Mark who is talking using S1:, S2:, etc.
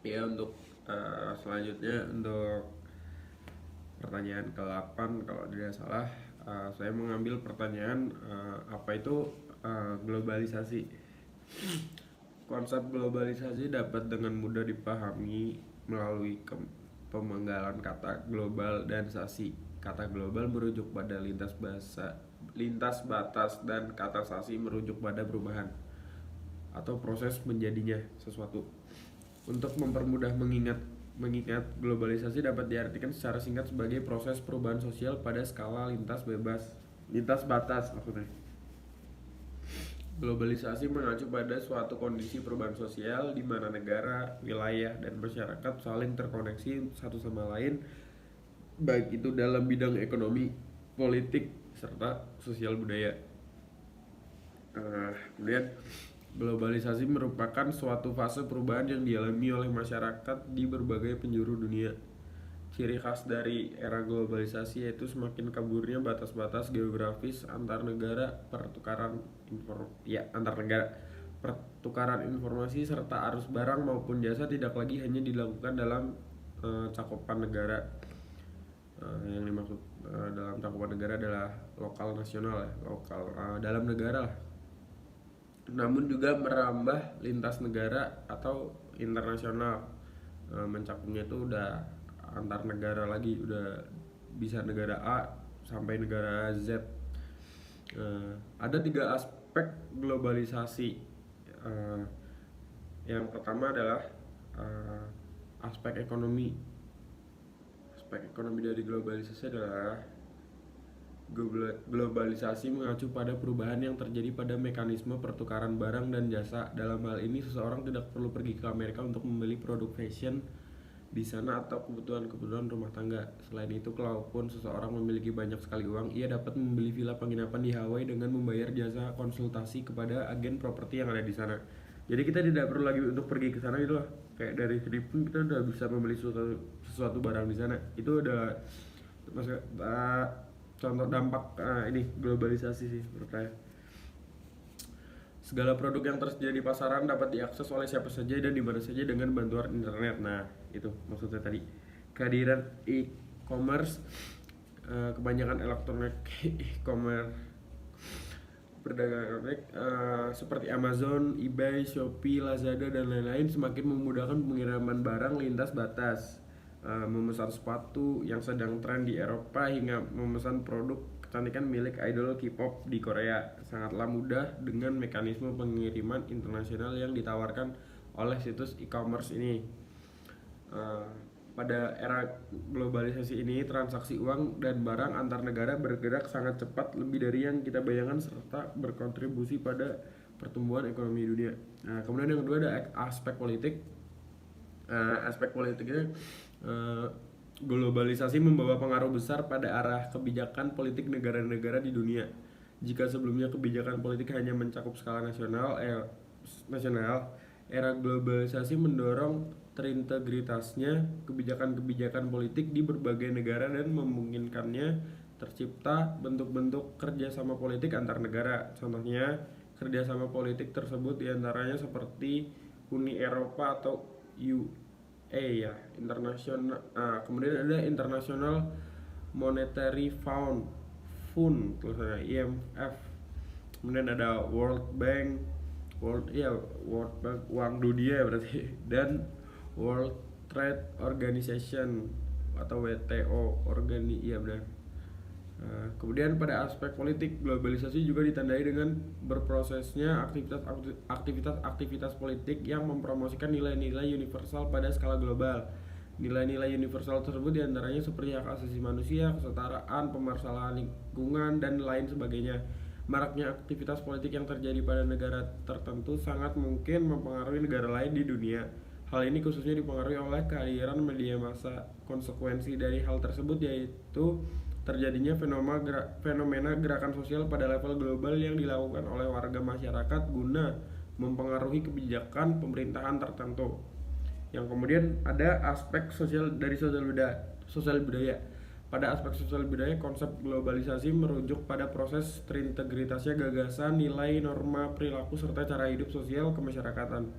S1: Ya untuk selanjutnya untuk pertanyaan ke-8 kalau tidak salah, saya mengambil pertanyaan apa itu globalisasi. Konsep globalisasi dapat dengan mudah dipahami melalui pemenggalan kata global dan sasi. Kata global merujuk pada lintas batas, dan kata sasi merujuk pada perubahan atau proses menjadinya sesuatu. Untuk mempermudah mengingat globalisasi dapat diartikan secara singkat sebagai proses perubahan sosial pada skala lintas batas maksudnya. Globalisasi mengacu pada suatu kondisi perubahan sosial di mana negara, wilayah, dan masyarakat saling terkoneksi satu sama lain, baik itu dalam bidang ekonomi, politik, serta sosial budaya. Kemudian globalisasi merupakan suatu fase perubahan yang dialami oleh masyarakat di berbagai penjuru dunia. Ciri khas dari era globalisasi yaitu semakin kaburnya batas-batas geografis pertukaran informasi serta arus barang maupun jasa tidak lagi hanya dilakukan dalam cakupan negara. Yang dimaksud dalam cakupan negara adalah lokal nasional ya, dalam negara lah. Namun juga merambah lintas negara atau internasional. Mencakupnya itu udah antar negara lagi, udah bisa negara A sampai negara Z. Ada 3 aspek globalisasi. Yang pertama adalah aspek ekonomi. Aspek ekonomi dari globalisasi adalah globalisasi mengacu pada perubahan yang terjadi pada mekanisme pertukaran barang dan jasa. Dalam hal ini, seseorang tidak perlu pergi ke Amerika untuk membeli produk fashion di sana atau kebutuhan rumah tangga. Selain itu, kalaupun seseorang memiliki banyak sekali uang, ia dapat membeli villa penginapan di Hawaii dengan membayar jasa konsultasi kepada agen properti yang ada di sana. Jadi kita tidak perlu lagi untuk pergi ke sana gitu loh. Kayak dari sini pun kita udah bisa membeli sesuatu barang di sana. Itu udah contoh dampak ini globalisasi sih menurut saya. Segala produk yang tersedia di pasaran dapat diakses oleh siapa saja dan di mana saja dengan bantuan internet. Nah, itu maksudnya tadi. Kehadiran e-commerce, kebanyakan elektronik e-commerce perdagangan elektronik seperti Amazon, eBay, Shopee, Lazada dan lain-lain semakin memudahkan pengiriman barang lintas batas. Memesan sepatu yang sedang tren di Eropa hingga memesan produk kecantikan milik idol K-pop di Korea sangatlah mudah dengan mekanisme pengiriman internasional yang ditawarkan oleh situs e-commerce ini. Pada era globalisasi ini, transaksi uang dan barang antar negara bergerak sangat cepat, lebih dari yang kita bayangkan, serta berkontribusi pada pertumbuhan ekonomi dunia. Nah, kemudian yang kedua ada aspek politik. Aspek politiknya, globalisasi membawa pengaruh besar pada arah kebijakan politik negara-negara di dunia. Jika sebelumnya kebijakan politik hanya mencakup skala nasional, era globalisasi mendorong terintegritasnya kebijakan-kebijakan politik di berbagai negara dan memungkinkannya tercipta bentuk-bentuk kerjasama politik antar negara. Contohnya, kerjasama politik tersebut diantaranya seperti Uni Eropa atau UA ya, internasional. Kemudian ada International Monetary Fund tulisannya IMF. Kemudian ada World Bank, uang dunia berarti, dan World Trade Organization atau WTO benar. Kemudian pada aspek politik, globalisasi juga ditandai dengan berprosesnya aktivitas politik yang mempromosikan nilai-nilai universal pada skala global. Nilai-nilai universal tersebut diantaranya seperti hak asasi manusia, kesetaraan, pemarsalaan lingkungan, dan lain sebagainya. Maraknya aktivitas politik yang terjadi pada negara tertentu sangat mungkin mempengaruhi negara lain di dunia. Hal ini khususnya dipengaruhi oleh kehadiran media massa. Konsekuensi dari hal tersebut yaitu terjadinya fenomena gerakan sosial pada level global yang dilakukan oleh warga masyarakat guna mempengaruhi kebijakan pemerintahan tertentu. Yang kemudian ada aspek sosial dari sosial budaya. Pada aspek sosial budaya, konsep globalisasi merujuk pada proses terintegritasnya gagasan, nilai, norma, perilaku, serta cara hidup sosial kemasyarakatan.